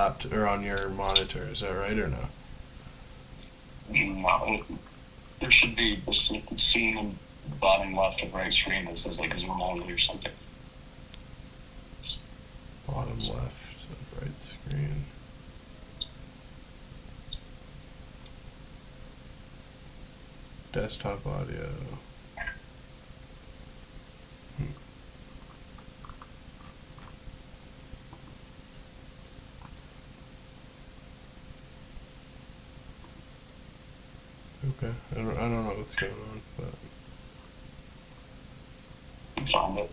laptop or on your monitor. Is that right or no? No, there should be a scene in the bottom left of right screen that says like Zoom only or something. Bottom left of right screen. Desktop audio. Okay, I don't know what's going on, but Found it.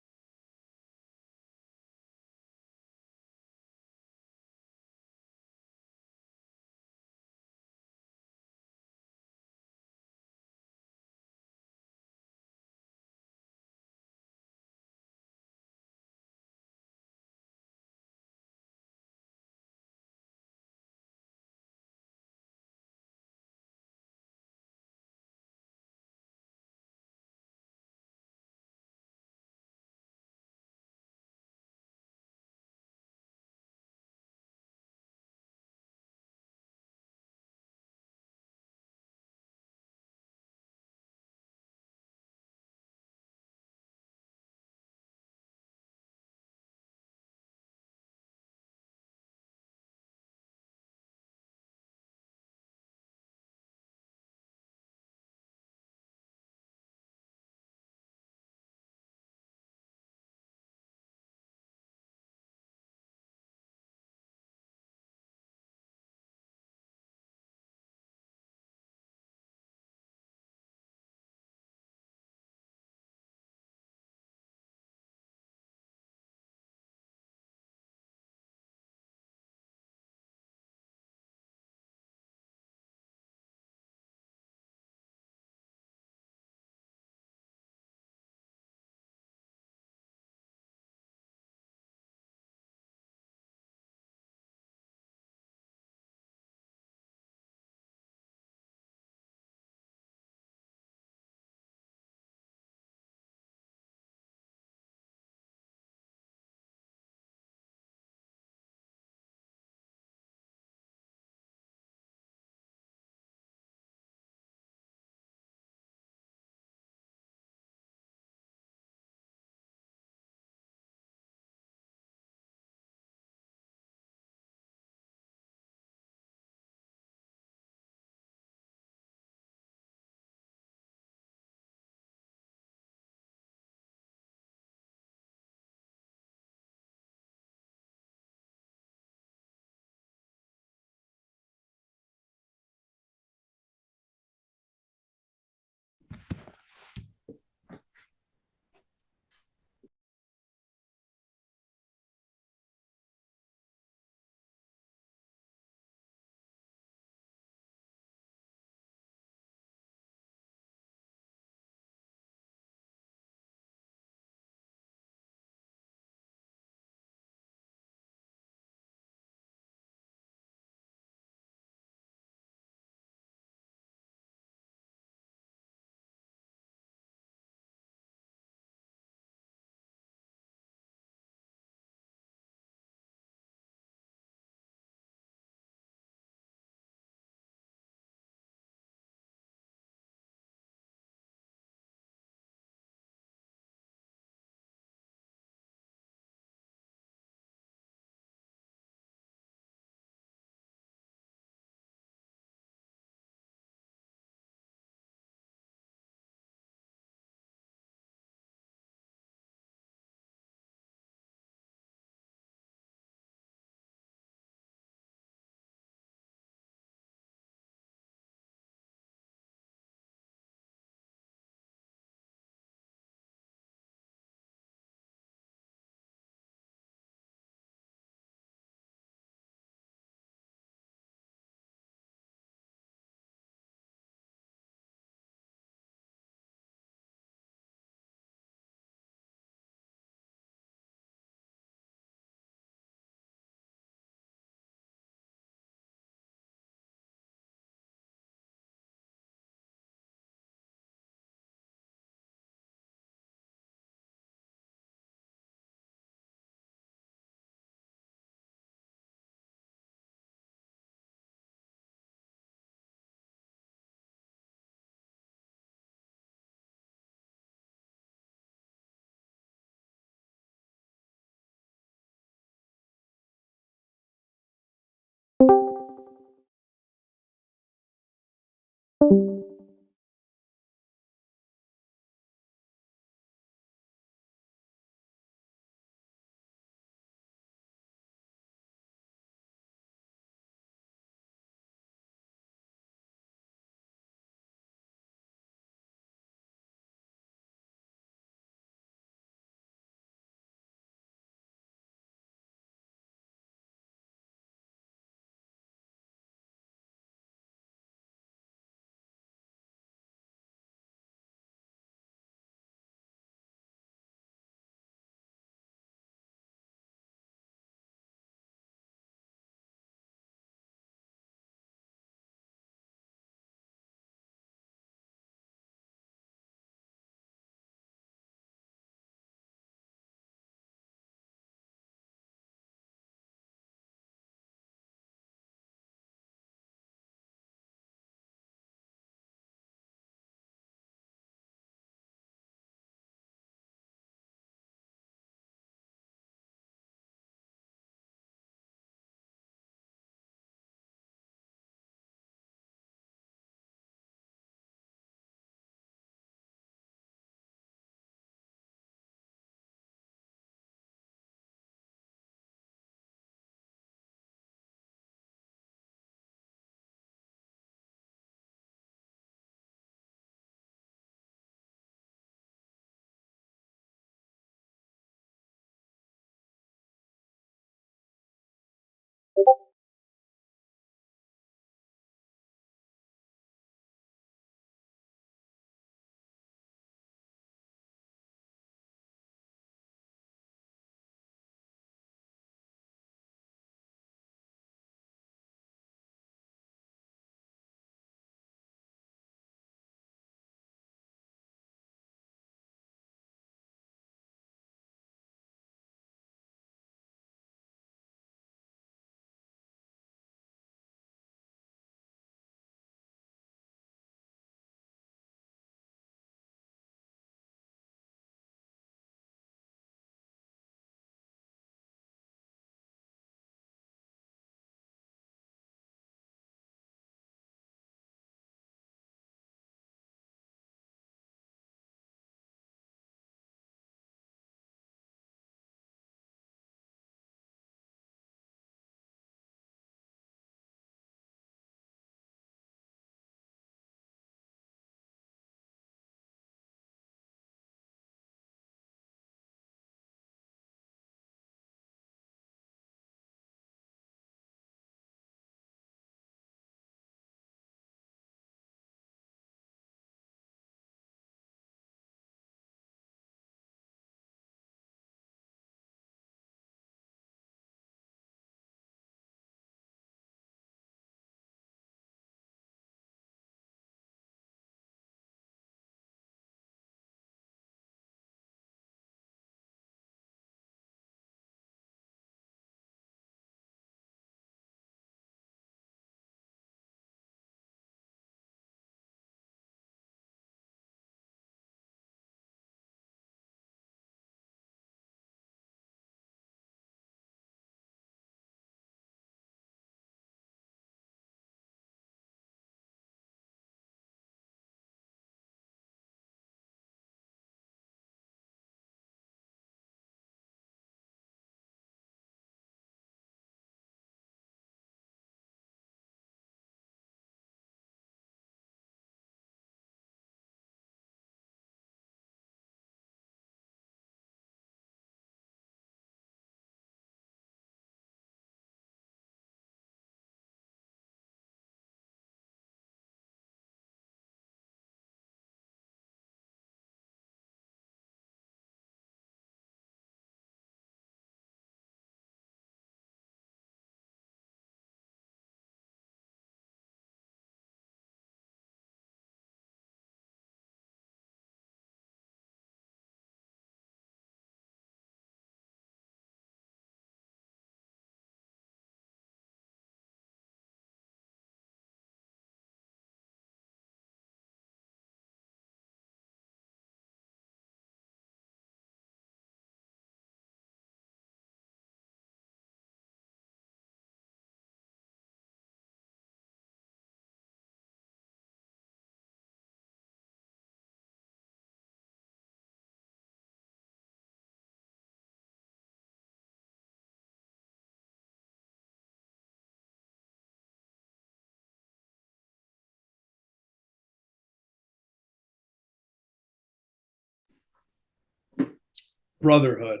brotherhood,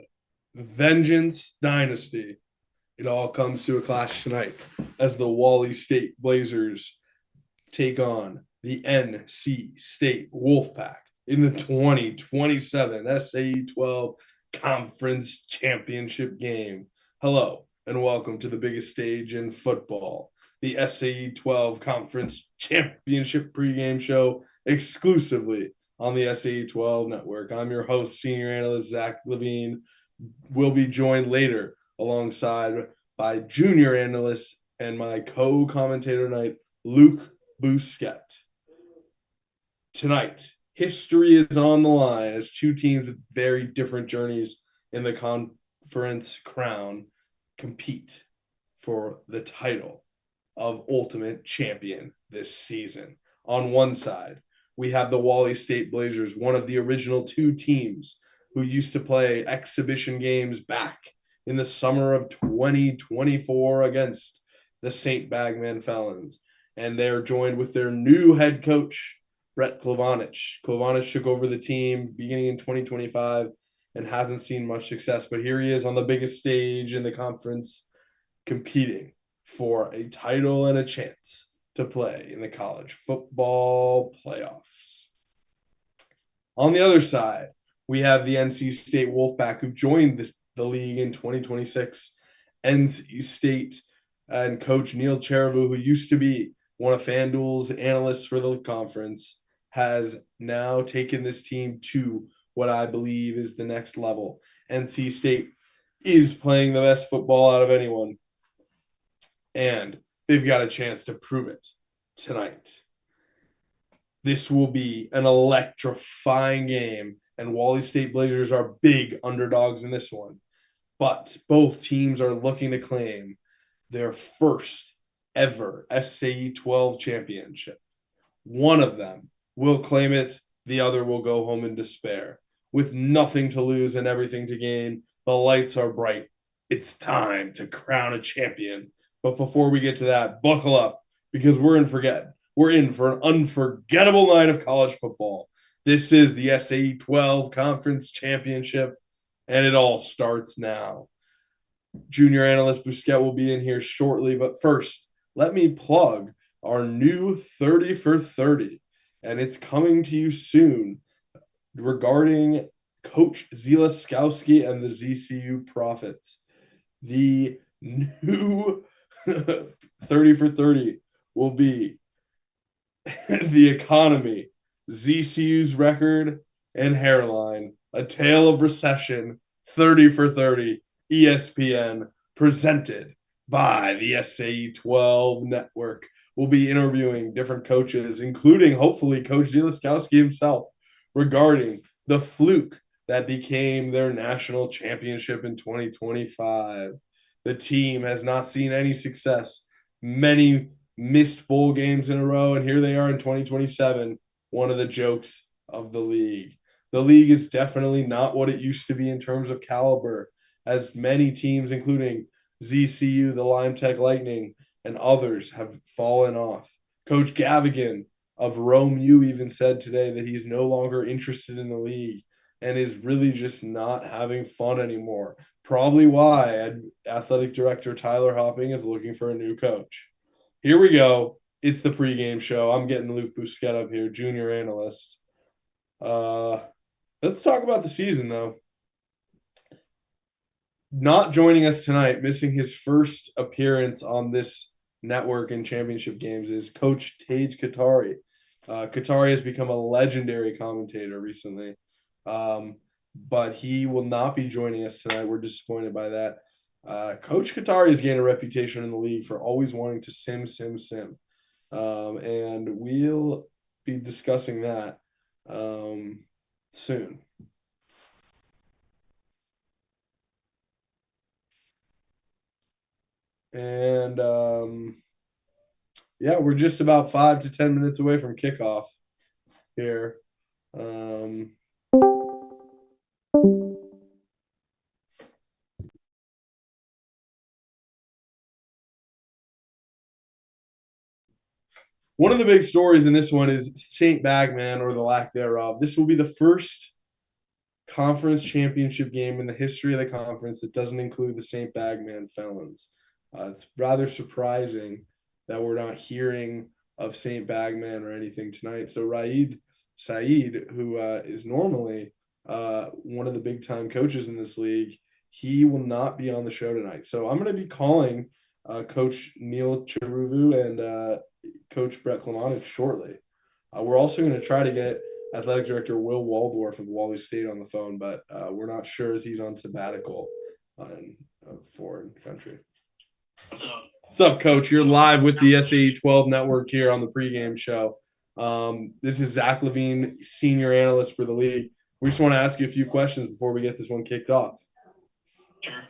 vengeance, dynasty. It all comes to a clash tonight as the Wally State Blazers take on the NC State Wolfpack in the 2027 SAE 12 Conference Championship game. Hello, and welcome to the biggest stage in football, the SAE 12 Conference Championship pregame show exclusively on the SAE 12 network. I'm your host, senior analyst Zach Levine. Will be joined later alongside by junior analyst and my co-commentator tonight, Luke Bousquet. Tonight, history is on the line as two teams with very different journeys in the conference crown compete for the title of ultimate champion this season. On one side, we have the Wally State Blazers, one of the original two teams who used to play exhibition games back in the summer of 2024 against the St. Bagman Felons. And they're joined with their new head coach, Brett Klovanich. Klovanich took over the team beginning in 2025 and hasn't seen much success, but here he is on the biggest stage in the conference competing for a title and a chance to play in the college football playoffs. On the other side, we have the NC State Wolfpack, who joined the league in 2026. NC State and coach Neil Cherivu, who used to be one of FanDuel's analysts for the conference, has now taken this team to what I believe is the next level. NC State is playing the best football out of anyone, and they've got a chance to prove it tonight. This will be an electrifying game, and Wally State Blazers are big underdogs in this one. But both teams are looking to claim their first ever SAE 12 championship. One of them will claim it, the other will go home in despair. With nothing to lose and everything to gain, the lights are bright. It's time to crown a champion. But before we get to that, buckle up, because we're in for an unforgettable night of college football. This is the SAE 12 Conference Championship, and it all starts now. Junior analyst Bousquet will be in here shortly, but first, let me plug our new 30 for 30, and it's coming to you soon regarding Coach Zelaskowski and the ZCU Profits. The new 30 for 30 will be the economy, ZCU's record and hairline, a tale of recession, 30 for 30, ESPN, presented by the SAE 12 network. We'll be interviewing different coaches, including hopefully Coach Zelaskowski himself, regarding the fluke that became their national championship in 2025. The team has not seen any success. Many missed bowl games in a row, and here they are in 2027, one of the jokes of the league. The league is definitely not what it used to be in terms of caliber, as many teams, including ZCU, the Lime Tech Lightning, and others have fallen off. Coach Gavigan of Rome U even said today that he's no longer interested in the league and is really just not having fun anymore. Probably why athletic director Tyler Hopping is looking for a new coach. Here we go. It's the pregame show. I'm getting Luke Bousquet up here, junior analyst. Let's talk about the season, though. Not joining us tonight, missing his first appearance on this network in championship games, is Coach Tage Katari. Katari has become a legendary commentator recently, but he will not be joining us tonight. We're disappointed by that. Coach Katari has gained a reputation in the league for always wanting to sim. And we'll be discussing that soon. And yeah, we're just about 5 to 10 minutes away from kickoff here. One of the big stories in this one is St. Bagman, or the lack thereof. This will be the first conference championship game in the history of the conference that doesn't include the St. Bagman Felons. It's rather surprising that we're not hearing of St. Bagman or anything tonight. So Raid Saeed, who is normally one of the big time coaches in this league, he will not be on the show tonight. So I'm going to be calling Coach Neil Cheruvu and Coach Brett Klemanich shortly. We're also going to try to get athletic director Will Waldorf of Wally State on the phone, but we're not sure as he's on sabbatical in a foreign country. What's up, Coach? You're live with the SAE 12 Network here on the pregame show. This is Zach Levine, senior analyst for the league. We just want to ask you a few questions before we get this one kicked off. Sure.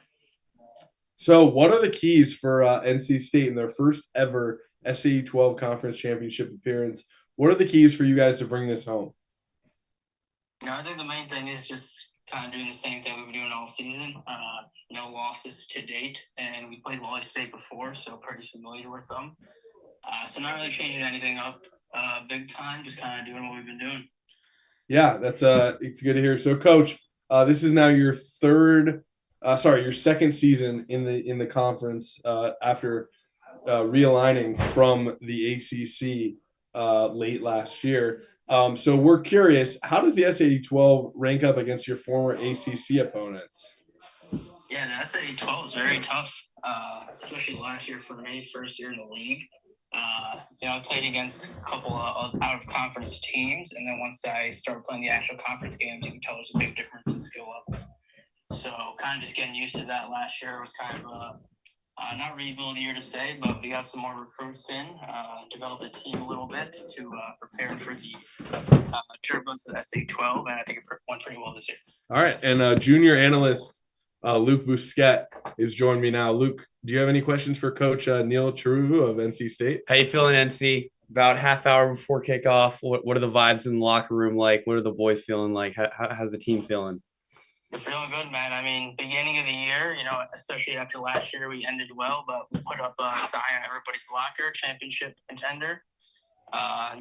So, what are the keys for NC State in their first ever SAE 12 Conference Championship appearance? What are the keys for you guys to bring this home? I think the main thing is just kind of doing the same thing we've been doing all season. No losses to date, and we played Wally State before, so pretty familiar with them. So not really changing anything up big time, just kind of doing what we've been doing. Yeah, that's it's good to hear. So, Coach, this is now your your second season in the conference after realigning from the ACC late last year. So we're curious, how does the SAE 12 rank up against your former ACC opponents? Yeah, the SAE 12 is very tough, especially last year for me, first year in the league. I played against a couple of out-of-conference teams, and then once I started playing the actual conference games, you can tell there's a big difference in skill level. So kind of just getting used to that last year was kind of not rebuild year to say, but we got some more recruits in, developed the team a little bit to prepare for the turbulence of the SAE 12, and I think it went pretty well this year. All right, and junior analyst Luke Bousquet is joining me now. Luke, do you have any questions for Coach Neil Cheruvu of NC State? How you feeling, NC? About half hour before kickoff, what are the vibes in the locker room like? What are the boys feeling like? How's the team feeling? They're feeling good, man. I mean, beginning of the year, especially after last year, we ended well, but we put up a sign on everybody's locker, championship contender.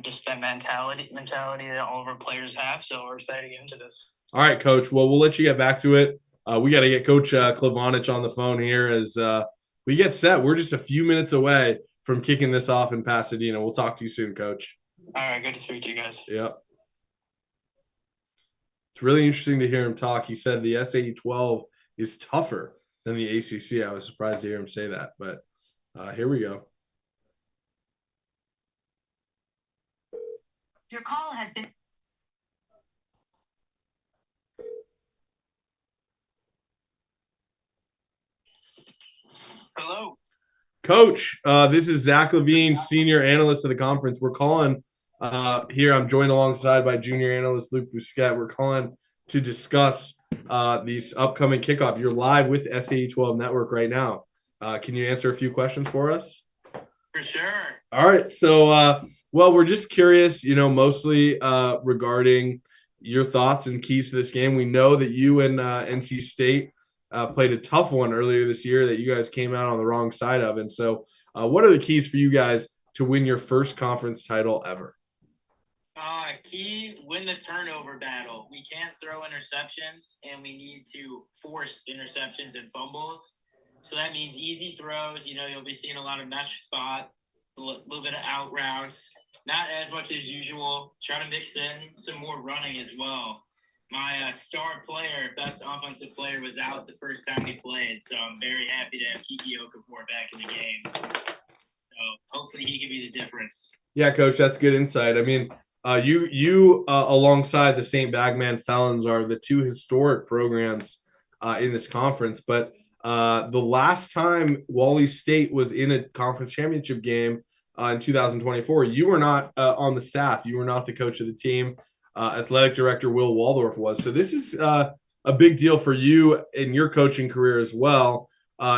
Just that mentality that all of our players have. So we're excited to get into this. All right, Coach. Well, we'll let you get back to it. We got to get Coach Klemanich on the phone here as we get set. We're just a few minutes away from kicking this off in Pasadena. We'll talk to you soon, Coach. All right, good to speak to you guys. Yep. It's really interesting to hear him talk. He said the SAE 12 is tougher than the ACC. I was surprised to hear him say that, but here we go. Your call has been. Hello. Coach, this is Zach Levine, senior analyst of the conference. We're calling here. I'm joined alongside by junior analyst Luke Bousquet. We're calling to discuss these upcoming kickoff. You're live with SAE 12 Network right now. Can you answer a few questions for us? For sure. All right. So, well, we're just curious, mostly regarding your thoughts and keys to this game. We know that you and NC State played a tough one earlier this year that you guys came out on the wrong side of. And so what are the keys for you guys to win your first conference title ever? Key, win the turnover battle. We can't throw interceptions, and we need to force interceptions and fumbles. So that means easy throws. You'll be seeing a lot of mesh spot, a little bit of out routes, not as much as usual. Try to mix in some more running as well. My star player, best offensive player, was out the first time he played, so I'm very happy to have Kiki Okafor back in the game. So hopefully he can be the difference. Yeah, Coach, that's good insight. I mean, you alongside the St. Bagman Felons are the two historic programs in this conference, but the last time Wally State was in a conference championship game in 2024, you were not on the staff. You were not the coach of the team. Athletic director Will Waldorf was. So this is a big deal for you in your coaching career as well.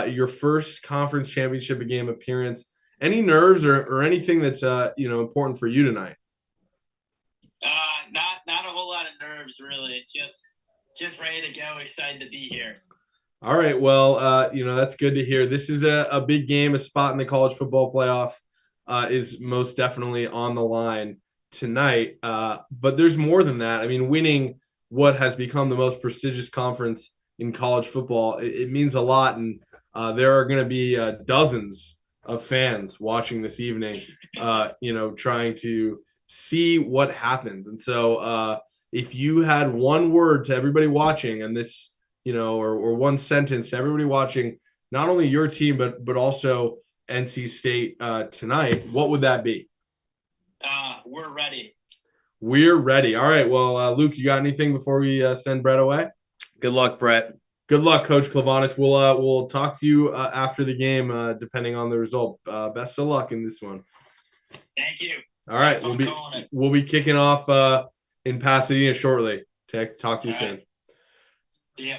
Your first conference championship game appearance. Any nerves or anything that's important for you tonight? Not a whole lot of nerves, really. Just ready to go. Excited to be here. All right. Well, that's good to hear. This is a big game. A spot in the college football playoff is most definitely on the line tonight. But there's more than that. I mean, winning what has become the most prestigious conference in college football. It means a lot, and there are going to be dozens of fans watching this evening, trying to see what happens. And so if you had one word to everybody watching, and this, or one sentence to everybody watching, not only your team, but also NC State tonight, what would that be? We're ready. We're ready. All right. Well, Luke, you got anything before we send Brett away? Good luck, Brett. Good luck, Coach Klovanich. We'll talk to you after the game, depending on the result. Best of luck in this one. Thank you. All right. We'll be kicking off in Pasadena shortly. Talk to you soon. Yeah.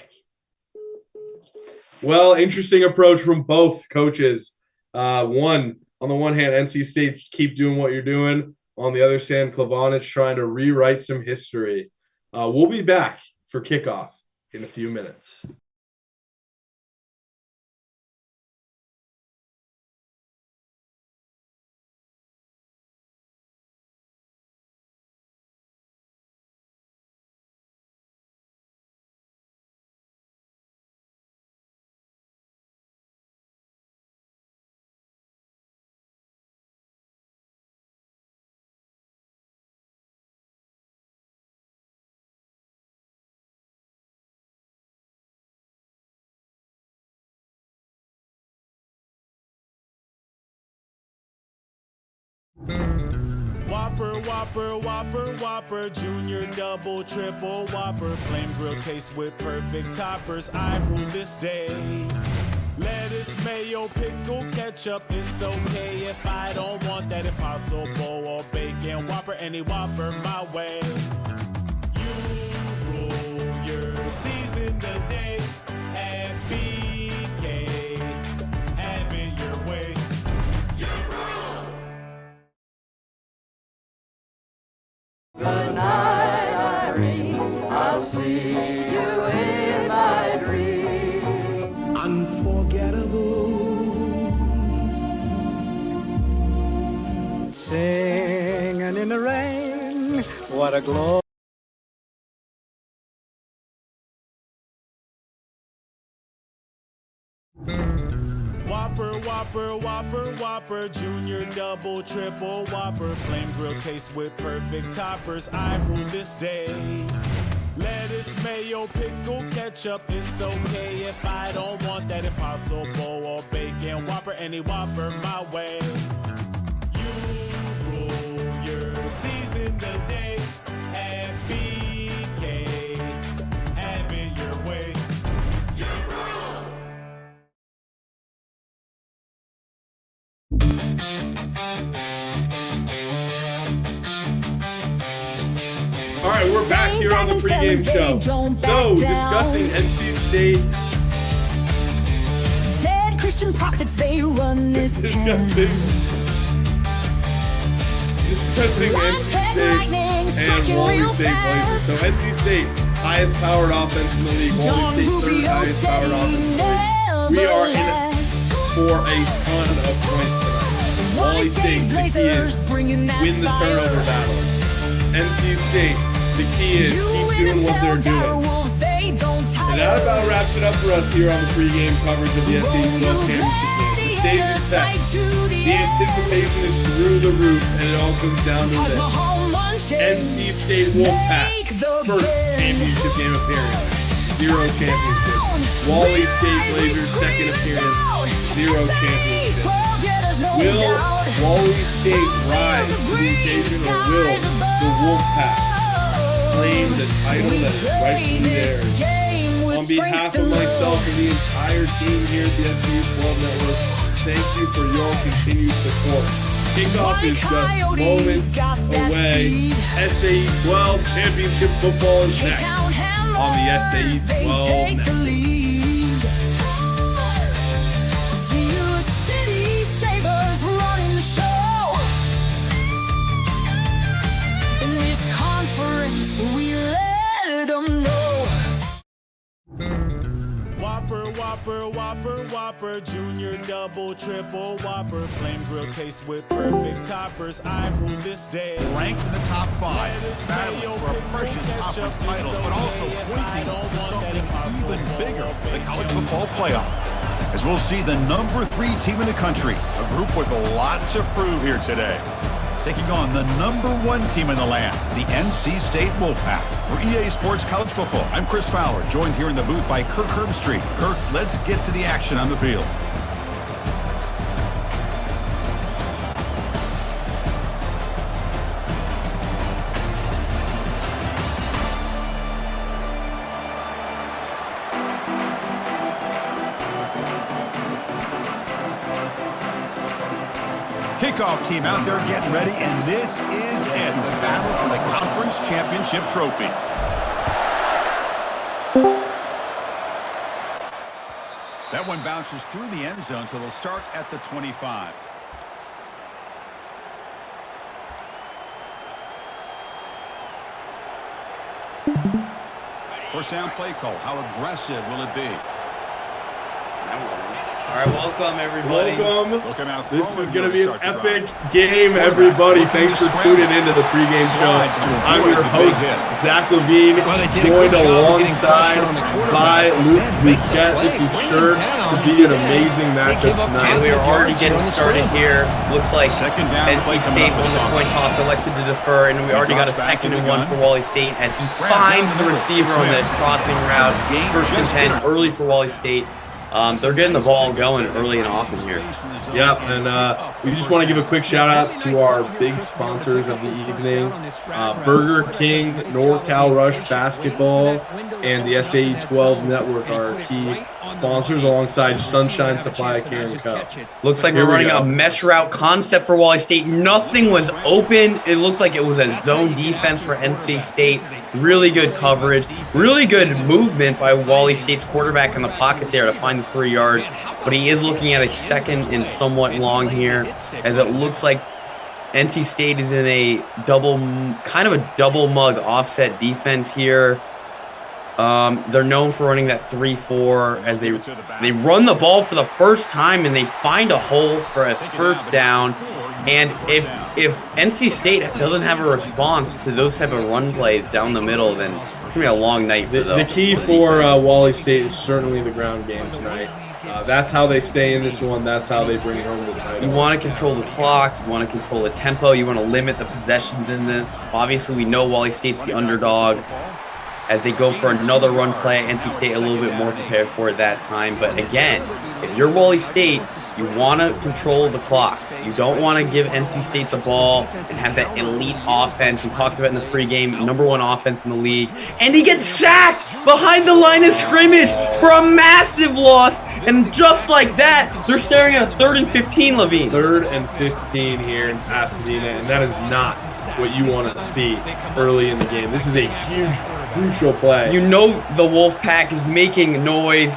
Well, interesting approach from both coaches. On the one hand, NC State, keep doing what you're doing. On the other hand, Klovanich trying to rewrite some history. We'll be back for kickoff in a few minutes. Whopper, Whopper, Whopper, Whopper, Junior, Double, Triple, Whopper, Flame Grill taste with perfect toppers. I rule this day. Lettuce, mayo, pickle, ketchup, it's okay if I don't want that Impossible or bacon Whopper, any Whopper my way. You rule your season today at BK. Have it your way. Good night, Irene. I'll see you in my dream. Unforgettable. Singing in the rain. What a glory. Whopper, Whopper, Whopper, Whopper, Junior, Double, Triple, Whopper, Flame Grill taste with perfect toppers. I rule this day. Lettuce, mayo, pickle, ketchup, it's okay if I don't want that Impossible or bacon Whopper, any Whopper my way. You rule your season today at BK. Have it your way. All right, we're back here on the pregame show. So, discussing NC State. Said Christian prophets, they run this town. Discussing NC State and Wally State places. So, NC State, highest powered offense in the league. Wally State, third highest powered offense in the league. We are in it for a ton of points tonight. Wally State, the key is win the turnover battle. NC State, the key is keep doing what they're doing. And that about wraps it up for us here on the pregame coverage of the SEC 12 championship game. The stage is set. The anticipation is through the roof, and it all comes down to this. NC State Wolfpack, first championship game appearance, 0 championship. Wally State Blazers, second appearance, 0 championship. Will Wally State rise to the occasion, or will the Wolfpack claim the title that is rightfully theirs? On behalf of myself and the entire team here at the SEC 12 Network, thank you for your continued support. Kickoff is just moments away. SAE 12 Championship Football is next on the SAE 12 Network. Whopper, Whopper, Whopper, Whopper, Junior, Double, Triple, Whopper, Flame Grill taste with perfect toppers. I rule this day. Ranked in the top 5, battling for a precious conference title, but also pointing to something even bigger, the college football playoff. As we'll see the number 3 team in the country, a group with a lot to prove here today, taking on the number 1 team in the land, the NC State Wolfpack. For EA Sports College Football, I'm Chris Fowler, joined here in the booth by Kirk Herbstreit. Kirk, let's get to the action on the field. Kickoff team out there getting ready, and this is it, the battle for the conference championship trophy. That one bounces through the end zone, so they'll start at the 25. First down play call. How aggressive will it be? All right, welcome everybody. Welcome. This is going to be an epic game, everybody. Thanks for tuning into the pregame show. I'm your host, Zach Levine, joined alongside by Luke Busquet. This is sure to be an amazing matchup tonight. And we are already getting started here. Looks like NC State on the coin toss elected to defer, and we already got a 2nd and 1 for Wally State as he finds the receiver on the crossing route. First and 10 early for Wally State. They're getting the ball going early and often here. Yep, and we just want to give a quick shout out to our big sponsors of the evening, Burger King, NorCal Rush Basketball, and the SAE 12 Network are key sponsors alongside Sunshine Supply Care and Co. Looks like we're running a mesh route concept for Wally State. Nothing was open. It looked like it was a zone defense for NC State. Really good coverage. Really good movement by Wally State's quarterback in the pocket there to find the 3 yards. But he is looking at a 2nd and somewhat long here, as it looks like NC State is in a kind of a double mug offset defense here. They're known for running that 3-4 as they run the ball for the first time and they find a hole for a first down. And if NC State doesn't have a response to those type of run plays down the middle, then it's going to be a long night for them. The key for Wally State is certainly the ground game tonight. That's how they stay in this one. That's how they bring home the title. You want to control the clock. You want to control the tempo. You want to limit the possessions in this. Obviously, we know Wally State's the underdog. As they go for another run play, NC State a little bit more prepared for it that time. But again, if you're Wally State, you want to control the clock. You don't want to give NC State the ball and have that elite offense. We talked about in the pregame, #1 offense in the league. And he gets sacked behind the line of scrimmage for a massive loss. And just like that, they're staring at a 3rd and 15, Levine. 3rd and 15 here in Pasadena, and that is not what you want to see early in the game. This is a huge, crucial play. You know the Wolfpack is making noise.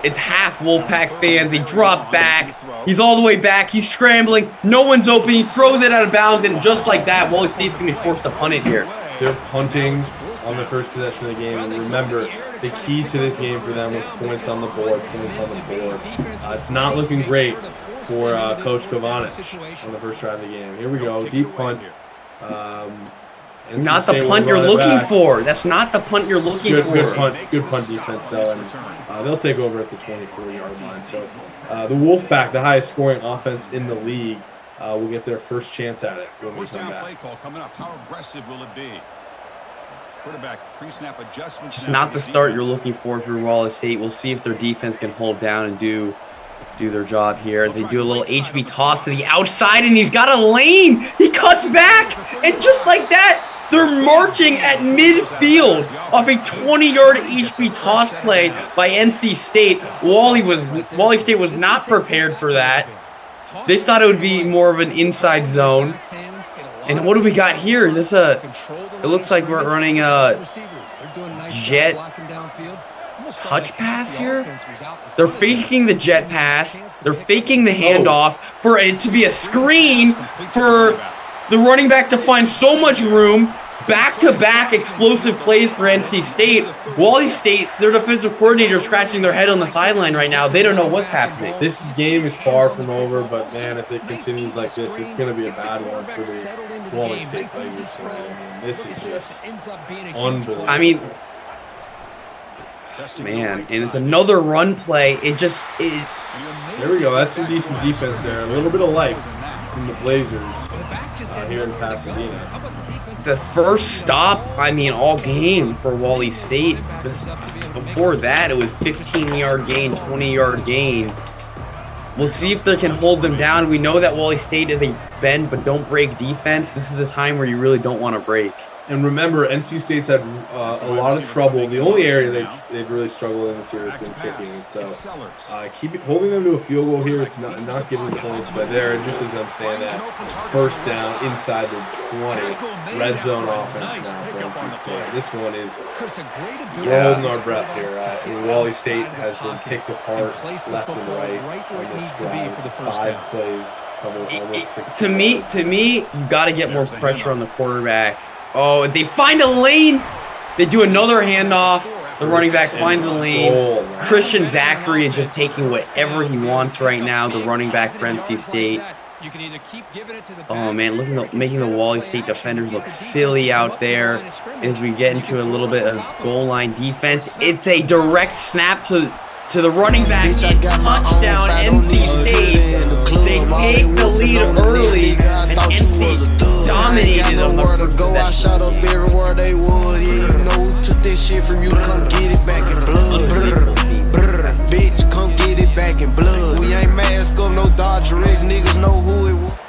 It's half Wolfpack fans. They drop back. He's all the way back. He's scrambling. No one's open. He throws it out of bounds, and just like that, Wally State's going to be forced to punt it here. They're punting on the first possession of the game, and remember, the key to this game for them was points on the board, It's not looking great for Coach Kovanich on the first drive of the game. Here we go, deep punt. Not the punt you're looking for. That's not the punt you're looking for. Good punt defense, though, and they'll take over at the 24-yard line. So the Wolfpack, the highest scoring offense in the league, will get their first chance at it when we come back. How aggressive will it be? Quarterback pre-snap adjustment. Just not the start you're looking for Wally State. We'll see if their defense can hold down and do their job here. They do a little HB toss to the outside, and he's got a lane. He cuts back, and just like that, they're marching at midfield off a 20-yard HB toss play by NC State. Wally State was not prepared for that. They thought it would be more of an inside zone. And what do we got here? It looks like we're running a jet touch pass here. They're faking the jet pass. They're faking the handoff for it to be a screen for the running back to find so much room. back-to-back explosive plays for NC State. Wally State, their defensive coordinator, is scratching their head on the sideline right now. They don't know what's happening. This game is far from over, but man, if it continues like this, it's going to be a bad one for the Wally State Tigers tonight. I mean, this is just unbelievable. I mean, man, and it's another run play. There we go. That's some decent defense there. A little bit of life from the Blazers here in Pasadena. The first stop, I mean, all game for Wally State. Before that, it was 15-yard gain, 20-yard gain. We'll see if they can hold them down. We know that Wally State is a bend but don't break defense. This is a time where you really don't want to break. And remember, NC State's had a lot of trouble. The only area they've really struggled in this year has been kicking. So holding them to a field goal here. It's not giving points, but there, just as I'm saying that, first down inside the 20, red zone offense now for NC State. This one is we're holding our breath here. Wally State has been picked apart left and right on this drive. It's a 5 plays, almost 6. To me, you got to get more pressure on the quarterback. Oh, they find a lane. They do another handoff. The running back finds a lane. Christian Zachary is just taking whatever he wants right now, the running back for NC State. Oh, man, making the Wally State defenders look silly out there as we get into a little bit of goal line defense. It's a direct snap to the running back and touchdown NC State. They take the lead early, and NC dominated on the first possession. I shot up everywhere they was. Yeah, you know who took this shit from you. Come get it back in blood. Bitch, come get it back in blood. We ain't mask up, no Dodger X. Niggas know who it was.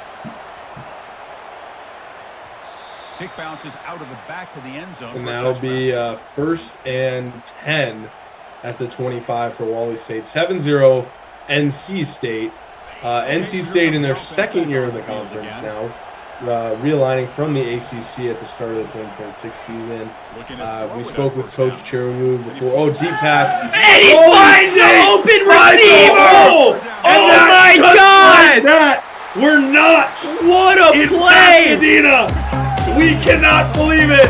Kick bounces out of the back of the end zone. And that'll be 1st and 10 at the 25 for Wally State. 7-0 NC State. NC State in their second year in the conference now. Realigning from the ACC at the start of the 2026 season. We spoke with Coach Chirumu before. Oh, deep pass. And he finds an open receiver! Oh my God! We're not. What a in play! Pasadena. We cannot believe it.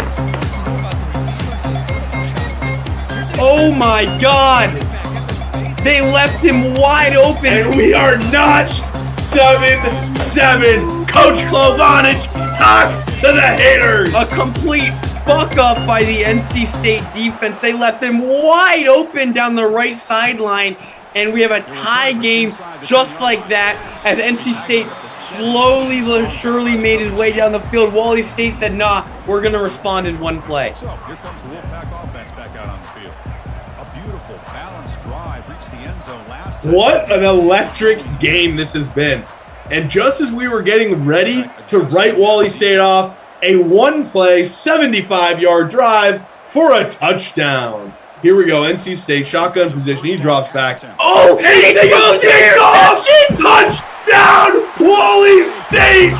Oh my God! They left him wide open. And we are notched 7-7. Coach Klovanich, talk to the haters. A complete fuck up by the NC State defense. They left him wide open down the right sideline, and we have a tie game just like that as NC State slowly but surely made his way down the field. Wally State said, nah, we're going to respond in one play. So here comes the Wolfpack offense back out on the field. A beautiful balanced drive reached the end zone last time. What an electric game this has been. And just as we were getting ready to write Wally State off, a one-play, 75-yard drive for a touchdown. Here we go, NC State, shotgun position. He drops back. Oh, and he goes off! Touchdown, Wally State!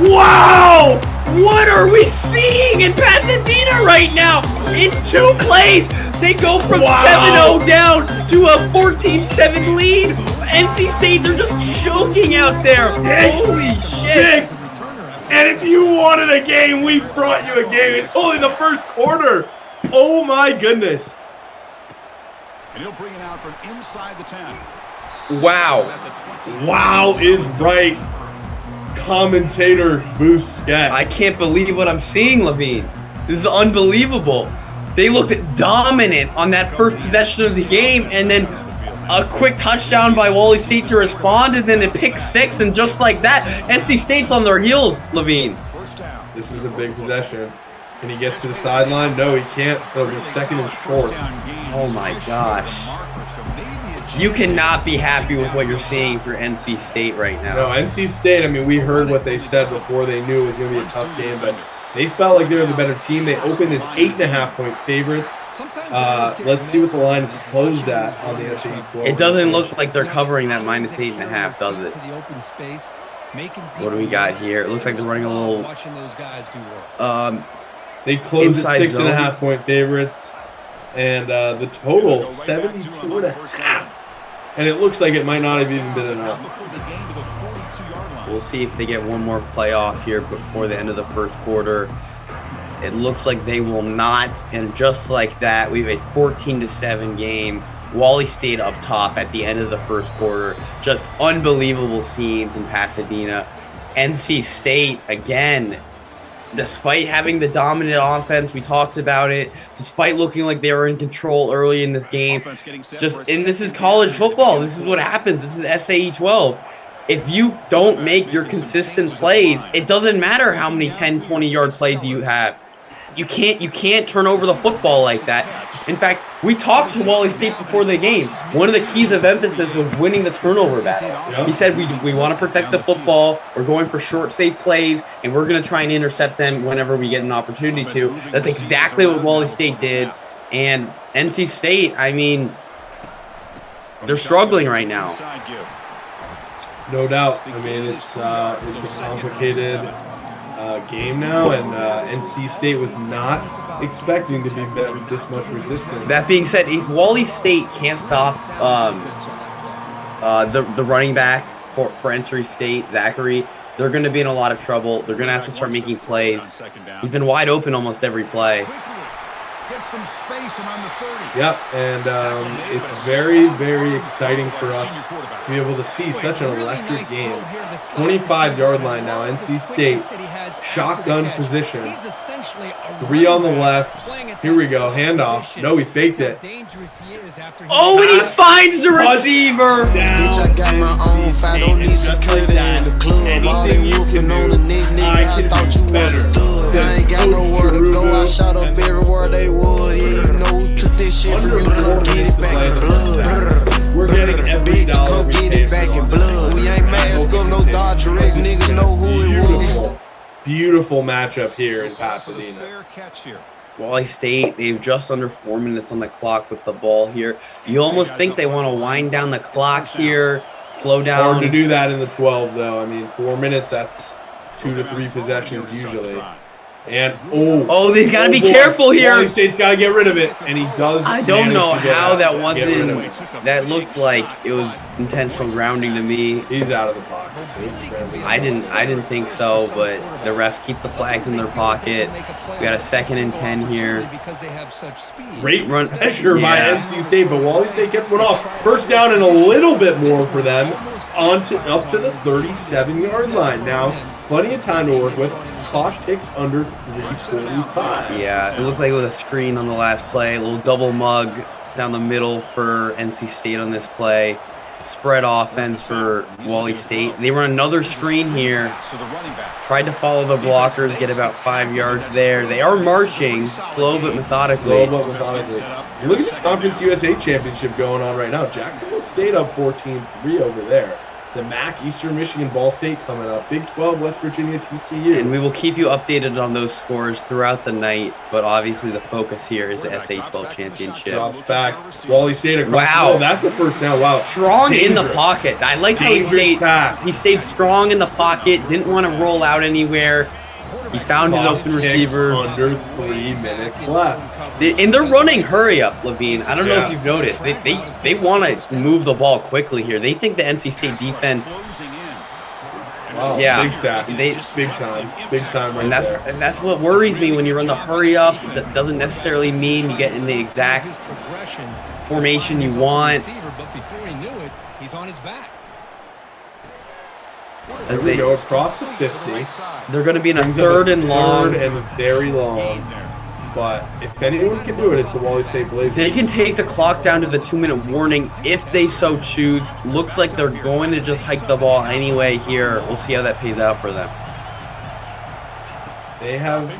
Wow! What are we seeing in Pasadena right now? In 2 plays, they go from 7-0 down to a 14-7 lead. NC State, they're just choking out there. Holy shit. 6. And if you wanted a game, we brought you a game. It's only the first quarter. Oh my goodness. And he'll bring it out from inside the 10. Wow. Wow is right. Commentator Busquets. I can't believe what I'm seeing, Levine. This is unbelievable. They looked dominant on that first possession of the game, and then a quick touchdown by Wally State to respond, and then a pick 6, and just like that, NC State's on their heels, Levine. This is a big possession. Can he get to the sideline? No, he can't. The 2nd is short. Oh my gosh. You cannot be happy with what you're seeing for NC State right now. No, NC State, I mean, we heard what they said before they knew it was going to be a tough game, but they felt like they were the better team. They opened as 8.5-point favorites. Let's see what the line closed at on the SAE 12. It doesn't look like they're covering that -8.5, does it? What do we got here? It looks like they're running a little they closed at inside 6.5-point favorites, and the total 72.5. And it looks like it might not have even been enough. We'll see if they get one more play off here before the end of the first quarter. It looks like they will not, and just like that, we have a 14-7 game. Wally State up top at the end of the first quarter. Just unbelievable scenes in Pasadena. NC State, again, despite having the dominant offense, we talked about it, despite looking like they were in control early in this game, and this is college football. This is what happens. This is SAE 12. If you don't make your consistent plays, it doesn't matter how many 10, 20-yard plays you have. You can't turn over the football like that. In fact, we talked to Wally State before the game. One of the keys of emphasis was winning the turnover battle. He said we want to protect the football. We're going for short, safe plays, and we're going to try and intercept them whenever we get an opportunity to. That's exactly what Wally State did. And NC State, I mean, they're struggling right now. No doubt. I mean, it's a complicated game now, and NC State was not expecting to be met with this much resistance. That being said, if Wally State can't stop the running back for NC State, Zachary, they're going to be in a lot of trouble. They're going to have to start making plays. He's been wide open almost every play. Get some space around the 30. Yep, and it's very, very exciting for us to be able to see such an electric game. 25-yard line now, NC State, shotgun position, 3 on the left. Here we go, handoff. No, he faked it. Oh, and he finds the receiver. Bitch, I got my own fight, don't need security in the club. All they wolfing on the nigga, I thought you was a thug. I ain't got nowhere to go, I shot up everywhere they was. Yeah, you know who took this shit from you, come get it back in blood. We're getting every bitch, dollar come we get paid it back for in blood. We ain't mask up, no Dodger X, niggas know who it was. Beautiful matchup here in Pasadena. Wally State, they have just under 4 minutes on the clock with the ball here. You almost think they want to wind down the clock here, slow down. Hard to do that in the 12, though. I mean, 4 minutes, that's 2 to 3 possessions usually. And they've got to be careful here. Wally State's got to get rid of it, and he does. I don't know how that wasn't. That looked like it was intentional grounding to me. He's out of the pocket, so he's scrambling. I didn't think so, but the refs keep the flags in their pocket. We got a 2nd and 10 here. Great run pressure by NC State, but Wally State gets one off. First down and a little bit more for them, up to the 37-yard line. Now, plenty of time to work with. Clock ticks under 3:45. Yeah, it looked like it was a screen on the last play. A little double mug down the middle for NC State on this play. Spread offense for Wally State. They run another screen here. Tried to follow the blockers, get about 5 yards there. They are marching, slow but methodically. Look at the Conference USA Championship going on right now. Jacksonville State up 14-3 over there. The MAC, Eastern Michigan, Ball State coming up. Big 12, West Virginia, TCU. And we will keep you updated on those scores throughout the night, but obviously the focus here is the SA-12 Championship. Drops back. Wally State across. Wow. Oh, that's a first down. Wow. Strong Dangerous. in the pocket. I like how he stayed strong in the pocket, didn't want to roll out anywhere. He found his open receiver. Under 3 minutes left. And they're running hurry up, Levine. I don't know if you've noticed. They want to move the ball quickly here. They think the NC State defense. Wow, yeah, big sack. Big time right there. And that's what worries me when you run the hurry up. That doesn't necessarily mean you get in the exact formation you want. But before he knew it, he's on his back. There we go, across the 50. They're going to be in a 3rd and long. 3rd and very long. But if anyone can do it, it's the Wally State Blazers. They can take the clock down to the 2-minute warning if they so choose. Looks like they're going to just hike the ball anyway here. We'll see how that pays out for them. They have...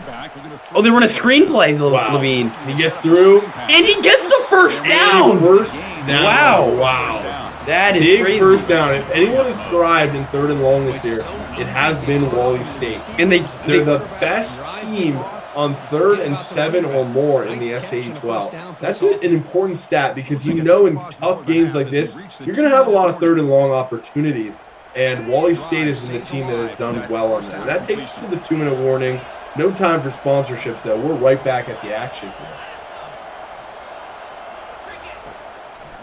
Oh, they run a screenplay, Levine. He gets through. And he gets the first down! Wow. That is big crazy. First down. If anyone has thrived in 3rd and long this year, it has been Wally State. And they're the best team on 3rd and 7 or more in the SAE 12. That's an important stat because you know in tough games like this, you're going to have a lot of 3rd and long opportunities. And Wally State is the team that has done well on that. And that takes us to the 2-minute warning. No time for sponsorships, though. We're right back at the action here.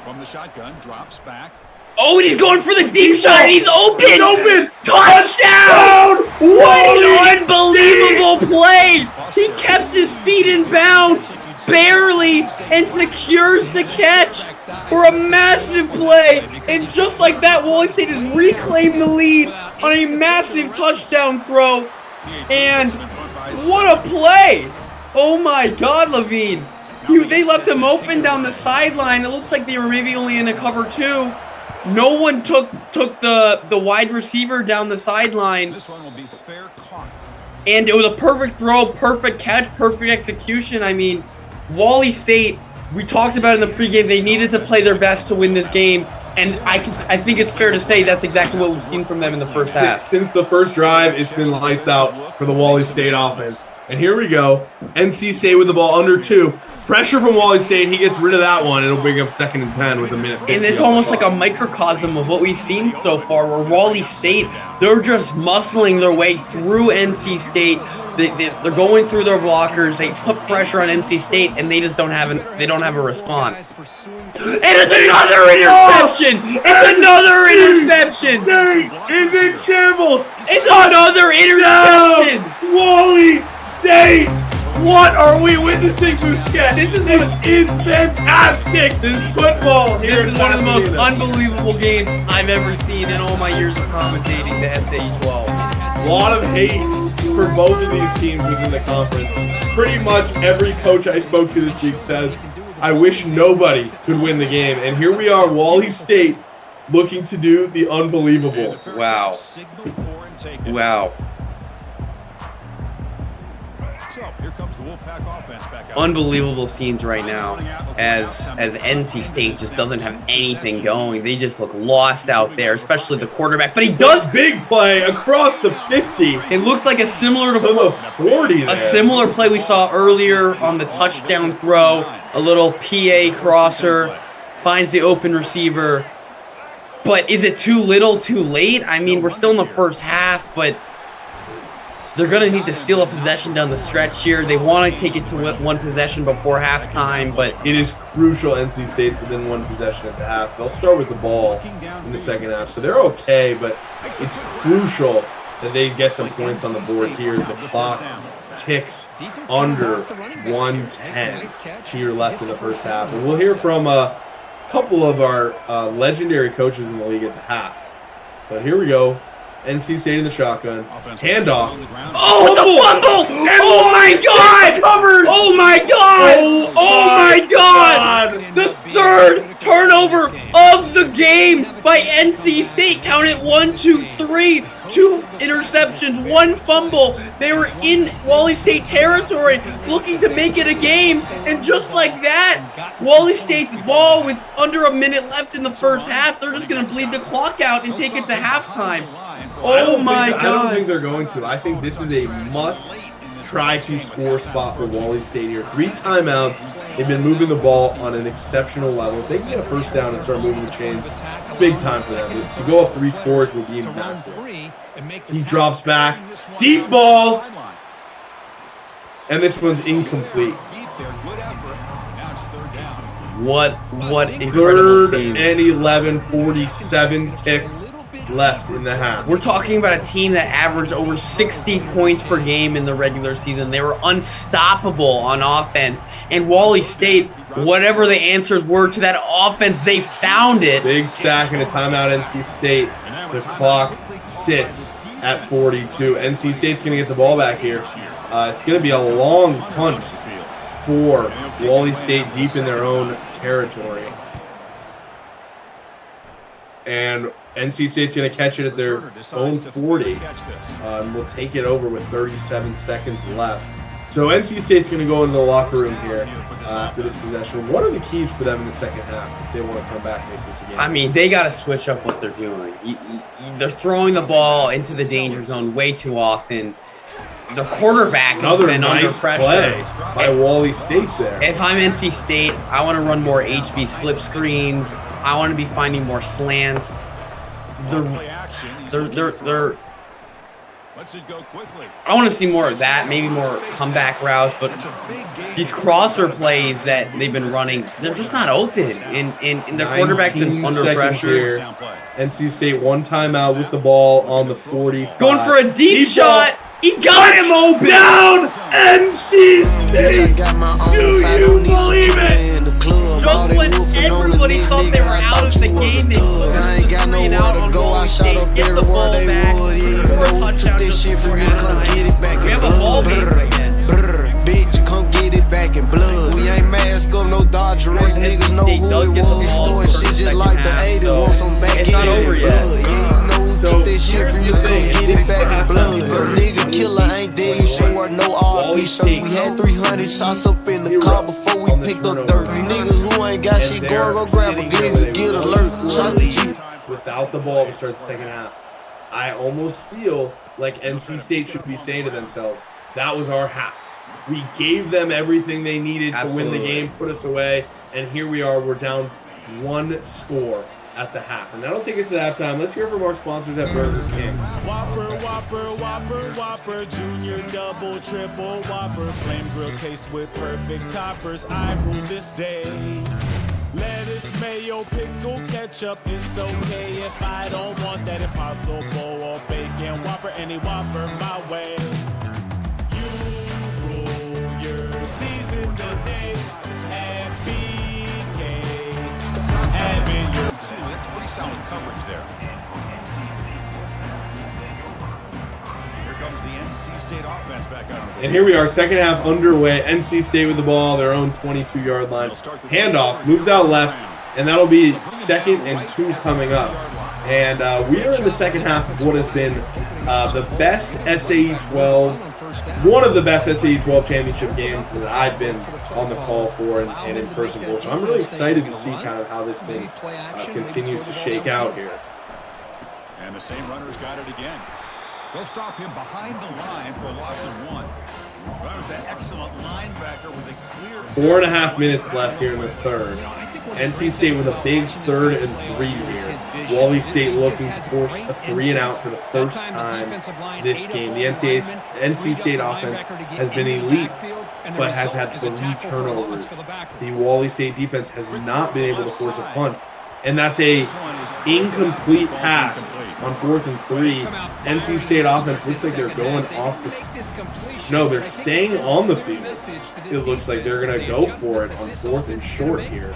From the shotgun, drops back. Oh, and he's going for the deep shot. He's open. He's open. Touchdown! What Wally an unbelievable play! He kept his feet in bounds, barely, and secures the catch for a massive play. And just like that, Wally State has reclaimed the lead on a massive touchdown throw. And what a play! Oh my God, Levine. They left him open down the sideline. It looks like they were maybe only in a cover 2. No one took the wide receiver down the sideline. This one will be fair caught. And it was a perfect throw, perfect catch, perfect execution. I mean, Wally State, we talked about in the pregame, they needed to play their best to win this game. And I think it's fair to say that's exactly what we've seen from them in the first half. Since the first drive, it's been lights out for the Wally State offense. And here we go. NC State with the ball under 2. Pressure from Wally State. He gets rid of that one. It'll bring up 2nd and 10 with a minute 50. And it's almost like a microcosm of what we've seen so far, where Wally State, they're just muscling their way through NC State. They're going through their blockers. They put pressure on NC State, and they just don't have a response. And it's another interception! It's another interception! State is in shambles. It's another interception! Wally State! What are we witnessing, Busquets? This is fantastic! This is football here. This is one of the most unbelievable games I've ever seen in all my years of commentating the SA-12. A lot of hate for both of these teams within the conference. Pretty much every coach I spoke to this week says, I wish nobody could win the game. And here we are, Wally State, looking to do the unbelievable. Wow. Wow. So here comes the Wolfpack offense back out. Unbelievable scenes right now as NC State just doesn't have anything going. They just look lost out there, especially the quarterback. But he does big play across the 50. It looks like a similar to the 40 a similar play we saw earlier on the touchdown throw. A little PA crosser finds the open receiver. But is it too little, too late? I mean, we're still in the first half, but they're going to need to steal a possession down the stretch here. They want to take it to one possession before halftime, but it is crucial NC State's within one possession at the half. They'll start with the ball in the second half, so they're okay, but it's crucial that they get some points on the board here. The clock ticks under 110 here left in the first half. And we'll hear from a couple of our legendary coaches in the league at the half. But here we go. NC State in the shotgun. Handoff. Oh, the fumble! Oh my God! Covered! Oh my God! Oh my God! The third turnover of the game by NC State. Count it 1, 2, 3. 2 interceptions, 1 fumble. They were in Wally State territory looking to make it a game. And just like that, Wally State's ball with under a minute left in the first half, they're just going to bleed the clock out and take it to halftime. Oh my God. I don't think they're going to. I think this is a must try to score spot for Wally State here. 3 timeouts. They've been moving the ball on an exceptional level. If they can get a first down and start moving the chains, big time for them. To go up 3 scores would be massive. He drops back. Deep ball. And this one's incomplete. What incredible 3rd team. and 11, 47 ticks left in the half. We're talking about a team that averaged over 60 points per game in the regular season. They were unstoppable on offense. And Wally State, whatever the answers were to that offense, they found it. Big sack and a timeout, NC State. The clock sits at 42. NC State's going to get the ball back here. It's going to be a long punt for Wally State deep in their own territory. And NC State's going to catch it at their own 40. And we'll take it over with 37 seconds left. So NC State's going to go into the locker room here after this possession. What are the keys for them in the second half if they want to come back and make this a game? I mean, they got to switch up what they're doing. They're throwing the ball into the danger zone way too often. The quarterback has been under pressure. Play by Wally State there. If I'm NC State, I want to run more HB slip screens. I want to be I want to see more of that, maybe more comeback routes, but these crosser plays that they've been running, they're just not open, and the quarterback's been under pressure. Here. NC State one timeout with the ball on the 40. Going for a deep shot. He got him open. Down, NC State. Do you believe it? Just when everybody thought they were out of the game, they ran out on Wally State, get the ball back, score a touchdown just before halftime. We have a ball game again. Bitch, come get it back in blood. We ain't mask up, no Dodger race. Niggas know who it was. Story shit just like the 80s. Want some back in blood. Yeah, you know who took this shit from you. Come get it back in blood. If a nigga killer ain't there, you show her no RP. So we had 300 shots up in the car before we picked up 30. Niggas who ain't got shit going, go grab a glizzy, get alert. Shots to G. Without the ball to start the second half, I almost feel like NC State should be saying to themselves, that was our half. We gave them everything they needed to win the game, put us away, and here we are. We're down one score at the half. And that'll take us to halftime. Let's hear from our sponsors at Burger King. Whopper, Whopper, Whopper, Whopper, Junior, Double, Triple, Whopper, Flame Grill taste with perfect toppers. I rule this day. Lettuce, mayo, pickle, ketchup, it's okay if I don't want that Impossible or bacon Whopper, any Whopper my way. Season today at BK. Having your that's pretty solid coverage there. Here comes the NC State offense back out. And here we are, second half underway. NC State with the ball, their own 22-yard line. Handoff, moves out left, and that'll be 2nd and 2 coming up. And we are in the second half of what has been the best SAE 12, one of the best SAE 12 championship games that I've been on the call for and in person for. So I'm really excited to see kind of how this thing continues to shake out here. And the same runner's got it again. They'll stop him behind the line for a loss of 1. That was that excellent linebacker with a clear... 4.5 minutes left here in the third. NC State with a big 3rd and 3 here. Wally State looking to force a 3-and-out for the first time this game. The NC State offense has been elite, but has had 3 turnovers. The Wally State defense has not been able to force a punt. And that's a incomplete pass on 4th and 3. NC State offense looks like they're going off the... No, they're staying on the field. It looks like they're going to go for it on 4th and short here.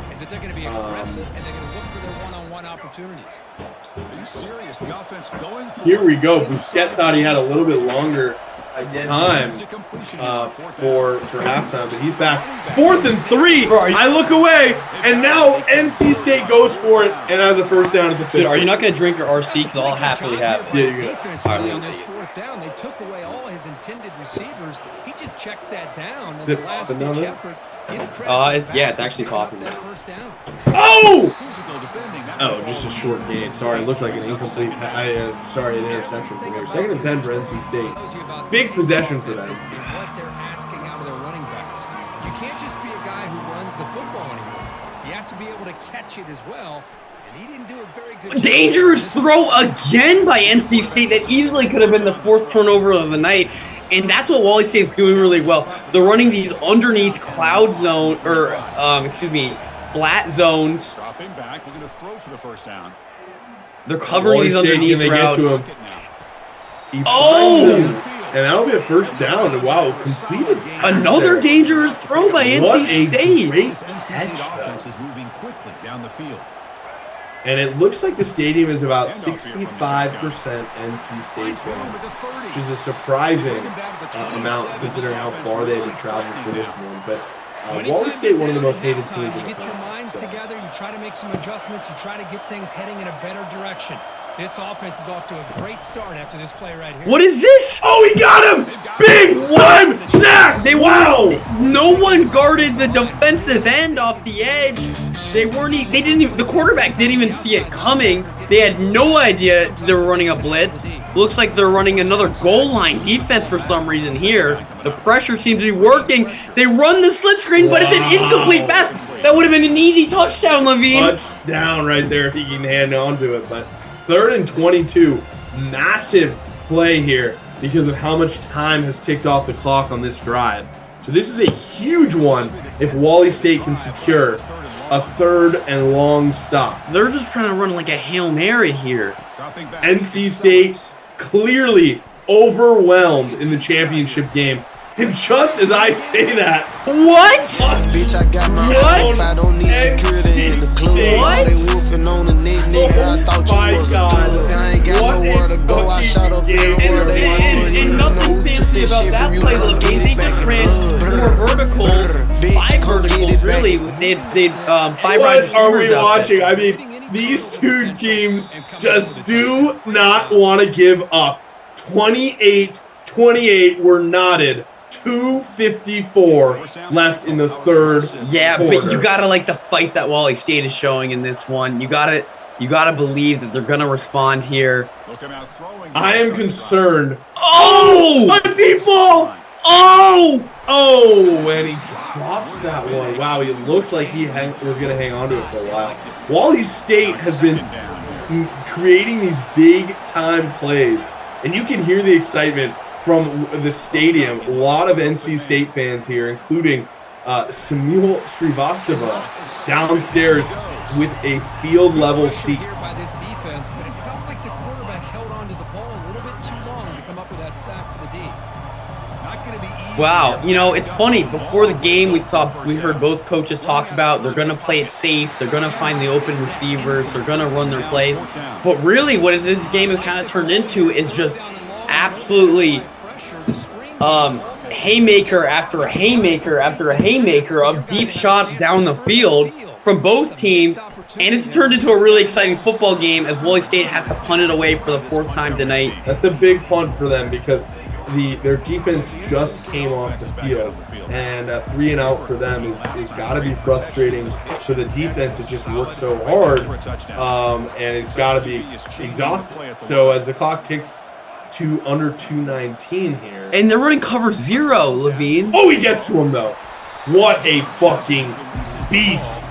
Here we go. Busquets thought he had a little bit longer time for halftime, but he's back. 4th and 3. I look away, and now NC State goes for it and has a first down at the 50. Are you not going to drink your RC? Because I'll happily have it. Yeah, you're good. On this 4th down, they took away all his intended receivers. He just checks that down as a last-ditch effort. Yeah, it's actually popping now. Oh! Oh, just a short gain. Sorry, it looked like an incomplete. Sorry, an interception for there. 2nd and 10 for NC State. Big possession for them. What they're asking out of their running backs. You can't just be a guy who runs the football anymore. You have to be able to catch it as well. And he didn't do a very good job. Dangerous throw again by NC State that easily could have been the 4th turnover of the night. And that's what Wally State's doing really well. They're running these underneath cloud zone, or flat zones. Dropping back, looking to throw for the first down. They're covering these underneath routes. Get to him. And that'll be a first down. Wow, completed. Another dangerous throw by NC State. Great Offense is moving quickly down the field. And it looks like the stadium is about 65% NC State fans, which is a surprising amount considering how far they had to travel for this one. But Wally State, one of the most hated teams in the country. You get your minds together, you try to make some adjustments, you try to get things heading in a better direction. This offense is off to a great start after this play right here. What is this? Oh, he got him! Big one sack! No one guarded the defensive end off the edge. The quarterback didn't even see it coming. They had no idea they were running a blitz. Looks like they're running another goal line defense for some reason here. The pressure seems to be working. They run the slip screen, but it's an incomplete pass. That would have been an easy touchdown, Levine. Touchdown right there if he can hang on to it. But 3rd and 22, massive play here because of how much time has ticked off the clock on this drive. So this is a huge one if Wally State can secure a 3rd and long stop. They're just trying to run like a Hail Mary here. NC State clearly overwhelmed in the championship game. And just as I say that, what? Bitch, I got my What? I don't need security in the club. What? They wolfing on the net, nigga. I thought you was a thug. I ain't got nowhere to go. I shot up everywhere they was. And nothing fancy about that play, Levine. They just ran 4 verticals, 5 verticals, really. They 5 what are we watching? There. I mean, these two teams just do not want to give up. 28-28 were knotted. 2:54 left in the 3rd Yeah, quarter. but you gotta like the fight that Wally State is showing in this one. You gotta believe that they're gonna respond here. I am concerned. Oh! A deep ball! Oh! Oh, and he drops that one. Wow, he looked like he was going to hang on to it for a while. Wally State has been creating these big-time plays, and you can hear the excitement from the stadium. A lot of NC State fans here, including Samuel Srivastava downstairs with a field-level seat. By this defense, but it felt like the quarterback held on to the ball a little bit too long to come up with that sack for the D. Wow, you know, it's funny. Before the game, we heard both coaches talk about they're going to play it safe. They're going to find the open receivers. They're going to run their plays. But really, what this game has kind of turned into is just absolutely haymaker after haymaker after haymaker of deep shots down the field from both teams. And it's turned into a really exciting football game as Wally State has to punt it away for the 4th time tonight. That's a big punt for them because their defense just came off the field, and a 3-and-out for them is got to be frustrating for the defense. It just works so hard, and it's got to be exhausting. So as the clock ticks to under 2:19 here, and they're running cover 0, Levine. Oh, he gets to him though. What a fucking beast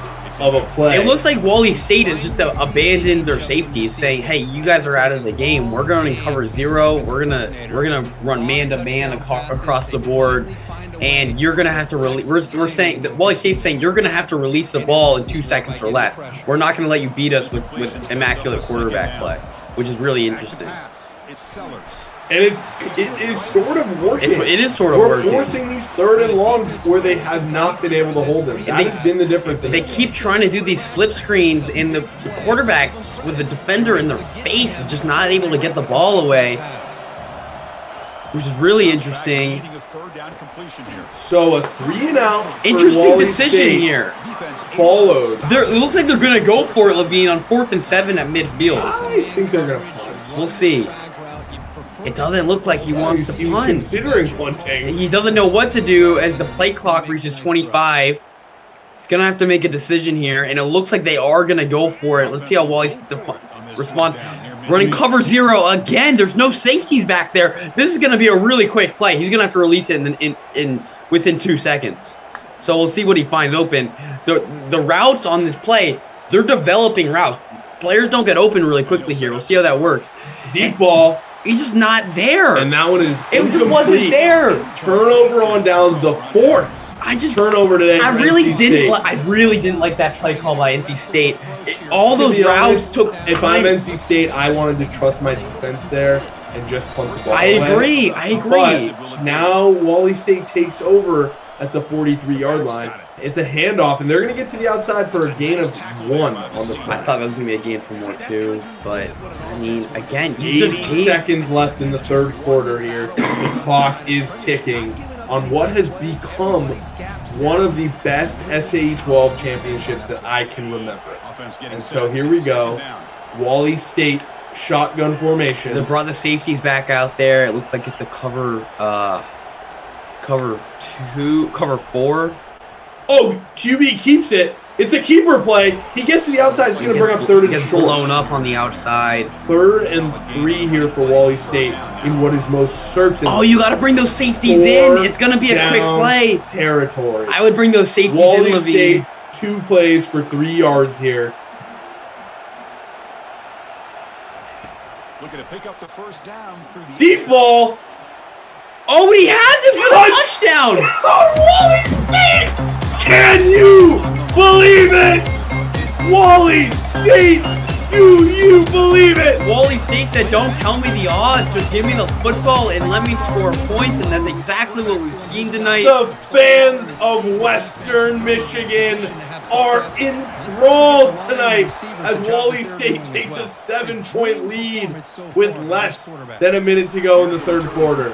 of a play. It looks like Wally State has just abandoned their safeties, saying, "Hey, you guys are out of the game. We're going to cover 0. We're gonna run man-to-man across the board, and you're gonna have to release." We're saying that Wally State's saying you're gonna have to release the ball in 2 seconds or less. We're not gonna let you beat us with immaculate quarterback play, which is really interesting. And it is sort of working. It is sort of working. We're forcing these 3rd and longs where they have not been able to hold them. That has been the difference. They keep trying to do these slip screens, and the quarterback with the defender in their face is just not able to get the ball away, which is really interesting. So a 3-and-out. Interesting decision here. Followed. It looks like they're going to go for it, Levine, on 4th and 7 at midfield. I think they're going to punt. We'll see. It doesn't look like he wants to punt. He's considering punting. He doesn't know what to do as the play clock reaches 25. He's going to have to make a decision here, and it looks like they are going to go for it. Let's see how Wally responds. Running cover 0 again. There's no safeties back there. This is going to be a really quick play. He's going to have to release it within 2 seconds. So we'll see what he finds open. The routes on this play, they're developing routes. Players don't get open really quickly here. We'll see how that works. Deep ball. He's just not there. And that one is incomplete. It just wasn't there. Turnover on downs, the 4th. turnover today. I really didn't like that play call by NC State. All those routes took. If I'm NC State, I wanted to trust my defense there and just punt the ball. I agree. But now Wally State takes over at the 43-yard line. It's a handoff, and they're going to get to the outside for a gain of 1 on the play. I thought that was going to be a gain for more too, but I mean, again, 80 seconds left in the 3rd quarter here. The clock is ticking on what has become one of the best SAE 12 championships that I can remember. And so here we go. Wally State shotgun formation. They brought the safeties back out there. It looks like it's a cover 4. Oh, QB keeps it. It's a keeper play. He gets to the outside. It's going to bring up 3rd and short. Gets blown up on the outside. 3rd and 3 here for Wally State in what is most certain. Oh, you got to bring those safeties in. It's going to be a quick play. Territory. I would bring those safeties Wally in, Levine. State, 2 plays for 3 yards here. Looking to pick up the first down through the deep ball. Oh, and he has it for the touchdown! Wally State! Can you believe it? Wally State! Do you believe it? Wally State said, don't tell me the odds, just give me the football and let me score points, and that's exactly what we've seen tonight. The fans of Western Michigan are enthralled tonight as Wally State takes a 7-point lead with less than a minute to go in the third quarter.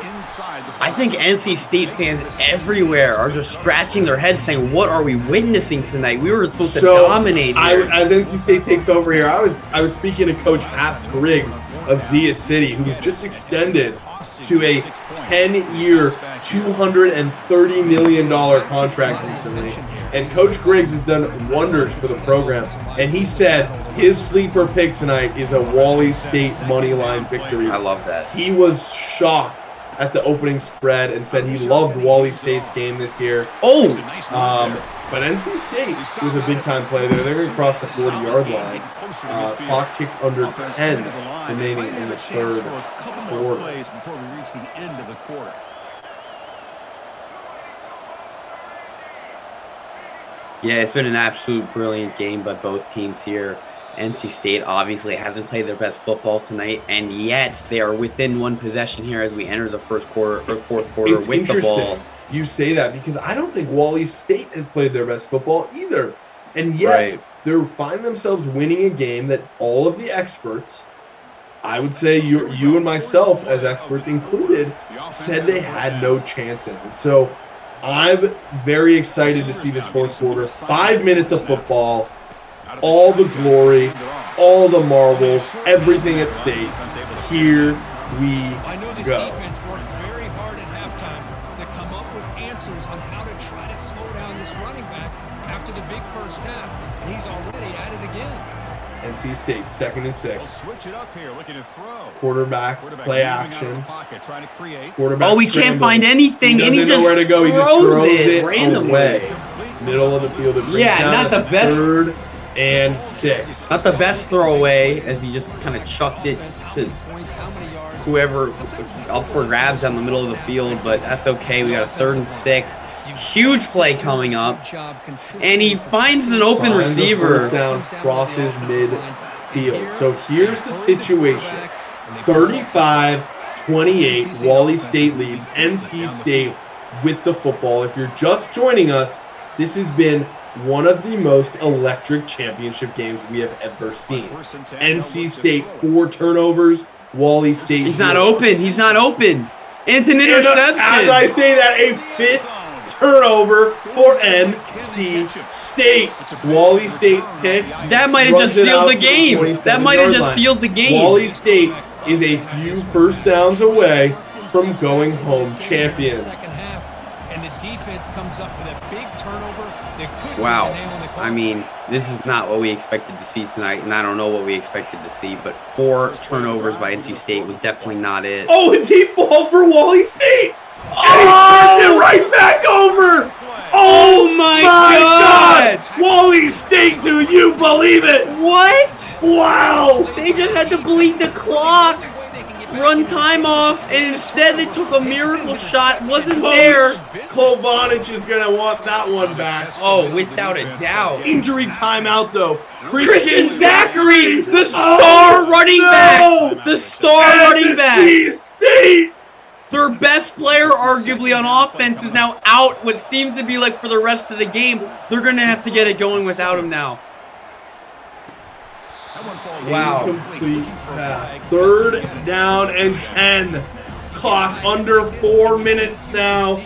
I think NC State fans everywhere are just scratching their heads saying, what are we witnessing tonight? We were supposed to dominate here. As NC State takes over here, I was speaking to Coach Hap Griggs of Zia City, who was just extended to a 10-year, $230 million contract recently. And Coach Griggs has done wonders for the program. And he said his sleeper pick tonight is a Wally State money line victory. I love that. He was shocked at the opening spread and said he loved Wally State's game this year. Oh! But NC State with a big-time play there. They're going to cross the 40-yard line. Clock ticks under 10 remaining in the third quarter. Before we reach the end of the quarter. Yeah, it's been an absolute brilliant game by both teams here. NC State obviously hasn't played their best football tonight, and yet they are within one possession here as we enter the fourth quarter It's with the ball. You say that because I don't think Wally State has played their best football either. And yet they find themselves winning a game that all of the experts, I would say you and myself as experts included, said they had no chance in. And so I'm very excited to see this fourth quarter. 5 minutes of football, all the glory, all the marbles, everything at stake. Here we go. On how to try to slow down this running back after the big first half, and he's already at it again. NC State, 2nd and 6. Switch it up here, looking to throw. Quarterback play action. Oh, we can't find anything, and he just know where to go. He just throws it randomly. away. Middle of the field. Not the best. 3rd and 6. Not the best throwaway, as he just kind of chucked it to whoever up for grabs down the middle of the field, but that's okay. We got a 3rd and 6. Huge play coming up, and he finds an open receiver. First down, crosses midfield. So here's the situation. 35-28, Wally State leads NC State with the football. If you're just joining us, this has been one of the most electric championship games we have ever seen. NC State 4 turnovers. Wally State. He's not open. He's not open. It's an interception. As I say that, a 5th turnover for NC State. Wally State pick. That might have just sealed the game. That might have just sealed the game. Wally State is a few first downs away from going home champions. And the defense comes up with a big turnover. Wow. I mean, this is not what we expected to see tonight, and I don't know what we expected to see, but 4 turnovers by NC State was definitely not it. Oh, a deep ball for Wally State! And he turns it right back over! Oh my God! Wally State, do you believe it? What? Wow! They just had to bleed the clock, run time off, and instead they took a miracle shot. Wasn't there. Klovanich is going to want that one back. Oh, without a doubt. Injury timeout, though. Christian Zachary, the star running back. The star running back. State. Their best player, arguably, on offense is now out, what seems to be like for the rest of the game. They're going to have to get it going without him now. Wow. Complete pass. 3rd down and 10. Clock under 4 minutes now.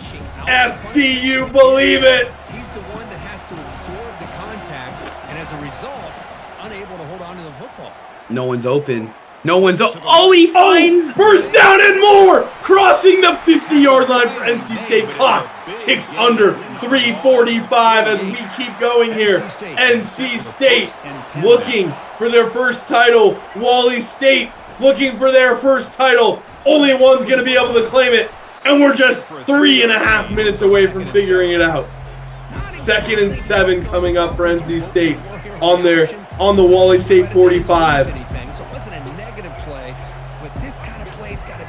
FBU, believe it. He's the one that has to absorb the contact, and as a result, he's unable to hold on to the football. No one's open. No one's open. Oh, he finds. First down and more. Crossing the 50-yard line for NC State. Clock ticks under 3:45 as we keep going here. NC State looking for their first title. Wally State looking for their first title. Only one's going to be able to claim it. And we're just 3.5 minutes away from figuring it out. 2nd and 7 coming up for NC State on the Wally State 45.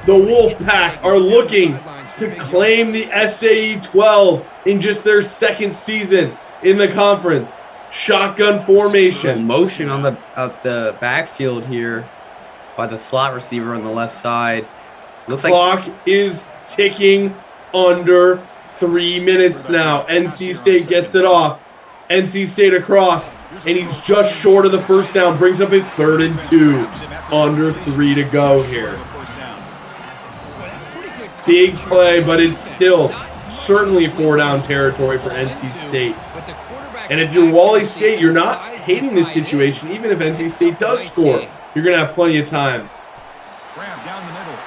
The Wolfpack are looking to claim the SAE 12 in just their second season in the conference. Shotgun formation. Motion on the backfield here by the slot receiver on the left side. Looks Clock is ticking under 3 minutes now. NC State gets it off. NC State across, and he's just short of the first down. Brings up a 3rd and 2. Under 3 to go here. Big play, but it's still certainly 4-down territory for NC State. And if you're Wally State, you're not hating this situation. Even if NC State does score, you're going to have plenty of time.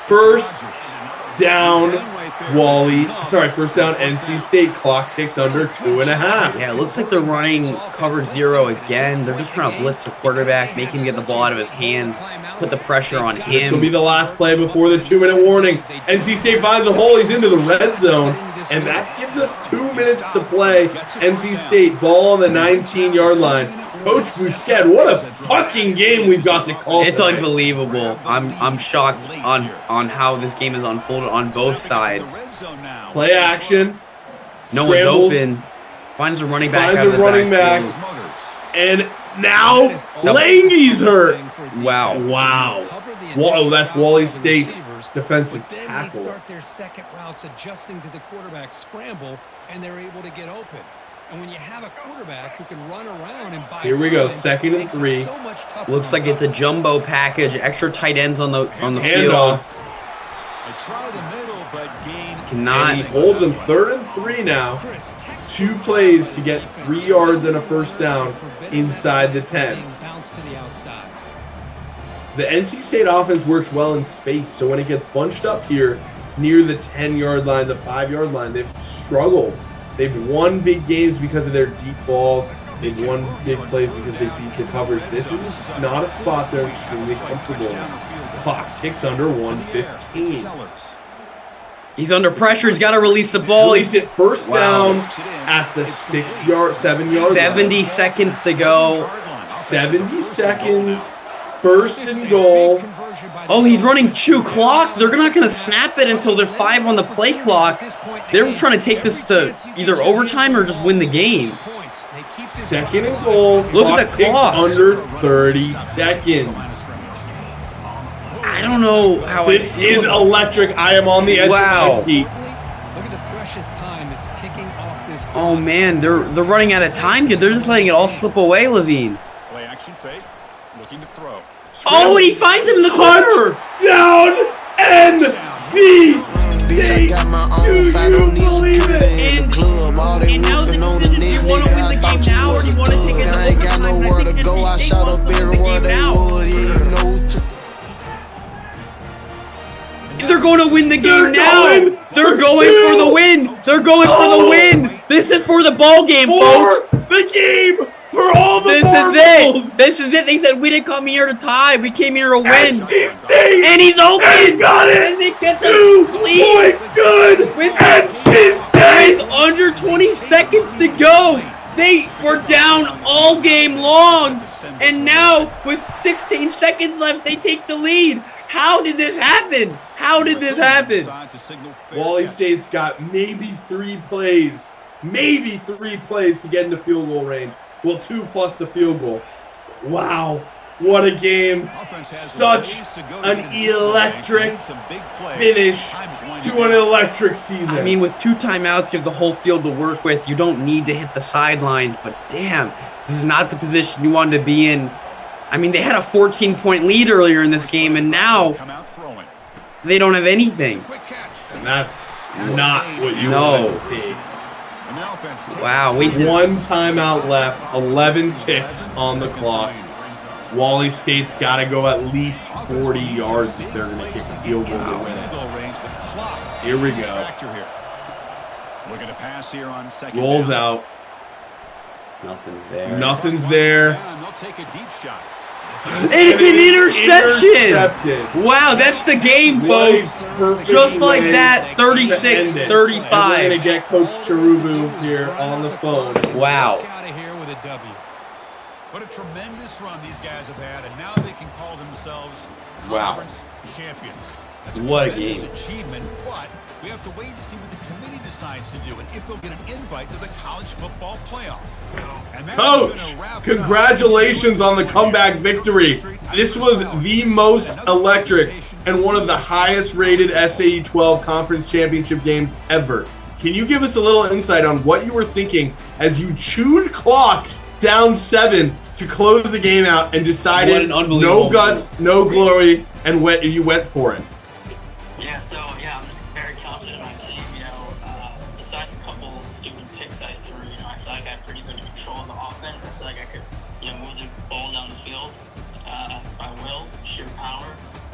First down, Wally. Sorry, first down, NC State. Clock ticks under 2.5. Yeah, it looks like they're running covered 0 again. They're just trying to blitz the quarterback, make him get the ball out of his hands, put the pressure on him. This will be the last play before the 2-minute warning. NC State finds a hole. He's into the red zone. And that gives us 2 minutes to play. NC State ball on the 19-yard line. Coach Busquet, what a fucking game we've got to call. It's unbelievable. I'm shocked on how this game has unfolded on both sides. Play action. No one's open. Finds a running back. Finds a running back. And now Langy's hurt. Wow. Whoa, that's Wally State's defensive tackle. Start their second routes adjusting to the quarterback scramble, and they're able to get open. And when you have a quarterback who can run around and buy here we go, 2nd and 3. Looks like it's a jumbo package, extra tight ends on the field. Handoff. Cannot. And he holds him 3rd and 3 now. 2 plays to get 3 yards and a first down inside the 10. The NC State offense works well in space, so when it gets bunched up here near the 10-yard line, the 5-yard line, they've struggled. They've won big games because of their deep balls. They've won big plays because they beat the coverage. This is not a spot they're extremely comfortable in. Clock ticks under 1:15. He's under pressure. He's got to release the ball. Release it first down at the 7-yard 70 line. seconds to go. 70 seconds. 1st and goal. Oh, he's running 2 clock. They're not going to snap it until they're 5 on the play clock. They're trying to take this to either overtime or just win the game. 2nd and goal. Look at the clock. Under 30 seconds. I don't know how this is electric. I am on the edge of my seat. Look at the precious time it's ticking off this clock. Oh man, they're running out of time here. They're just letting it all slip away, Levine. Play action fake. Looking to throw. Oh, and he finds him in the corner. Down NC State. Do you believe it? And now the decision, do you want to win the game now or do you want to take it to overtime? I think NC State wants to win the game now. They're going to win the game now. They're going for the win. They're going for the win. This is for the ball game, folks. The game. For all the marbles. This is it. They said we didn't come here to tie. We came here to win. NC State. And he's open. He got it. And they get 2-point good. With NC State. With under 20 seconds to go. They were down all game long. And now with 16 seconds left, they take the lead. How did this happen? How did this happen? Wally State's got maybe 3 plays. Maybe 3 plays to get into field goal range. Well, 2 plus the field goal. Wow. What a game. Such an electric finish to an electric season. I mean, with 2 timeouts, you have the whole field to work with. You don't need to hit the sidelines, but damn, this is not the position you wanted to be in. I mean, they had a 14-point lead earlier in this game, and now they don't have anything. And that's not what you want to see. Wow. 1 timeout left, 11 ticks on the clock. Wally State's got to go at least 40 yards if they're going to kick a field goal to win it. Here we go. Rolls out. Nothing's there. Nothing's there. And it's an interception. Wow, that's the game, folks. Just like that, 36-35. We're going to get Coach Cherubu here on the phone. Wow. Out of here with a W. What a tremendous run these guys have had, and now they can call themselves conference champions. What a game. Achievement, but we have to wait to see what the committee decides to do and if they'll get an invite to the college football playoff. Coach, congratulations on the comeback victory. This was the most electric and one of the highest rated SAE 12 conference championship games ever. Can you give us a little insight on what you were thinking as you chewed clock down 7 to close the game out and decided no guts, no glory, and you went for it? I'm just very confident in my team. Besides a couple stupid picks I threw, I feel like I had pretty good control of the offense. I feel like I could, move the ball down the field by will, sheer power,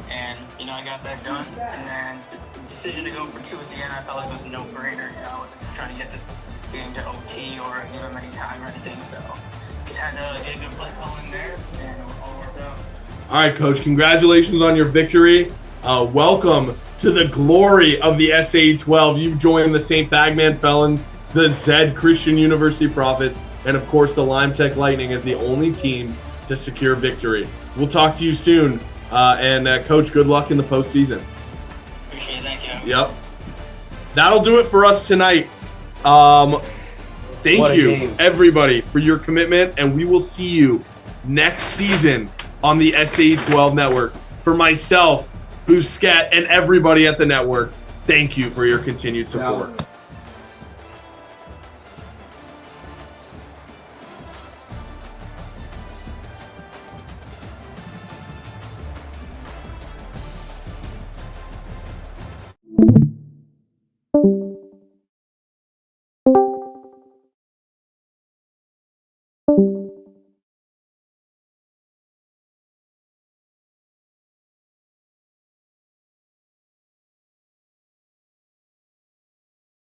and I got that done. And then the decision to go for 2 at the end, I felt like it was a no-brainer. I wasn't trying to get this game to OT or give him any time or anything, so just had to get a good play call in there, and it all worked out. All right, Coach, congratulations on your victory. Welcome to the glory of the SAE 12. You've joined the St. Bagman Felons, the Zed Christian University Profits, and of course the Lime Tech Lightning as the only teams to secure victory. We'll talk to you soon. Coach, good luck in the postseason. Appreciate it. Thank you. Yep. That'll do it for us tonight. Thank you, everybody, for your commitment, and we will see you next season on the SAE 12 network. For myself, Busquet, and everybody at the network, thank you for your continued support.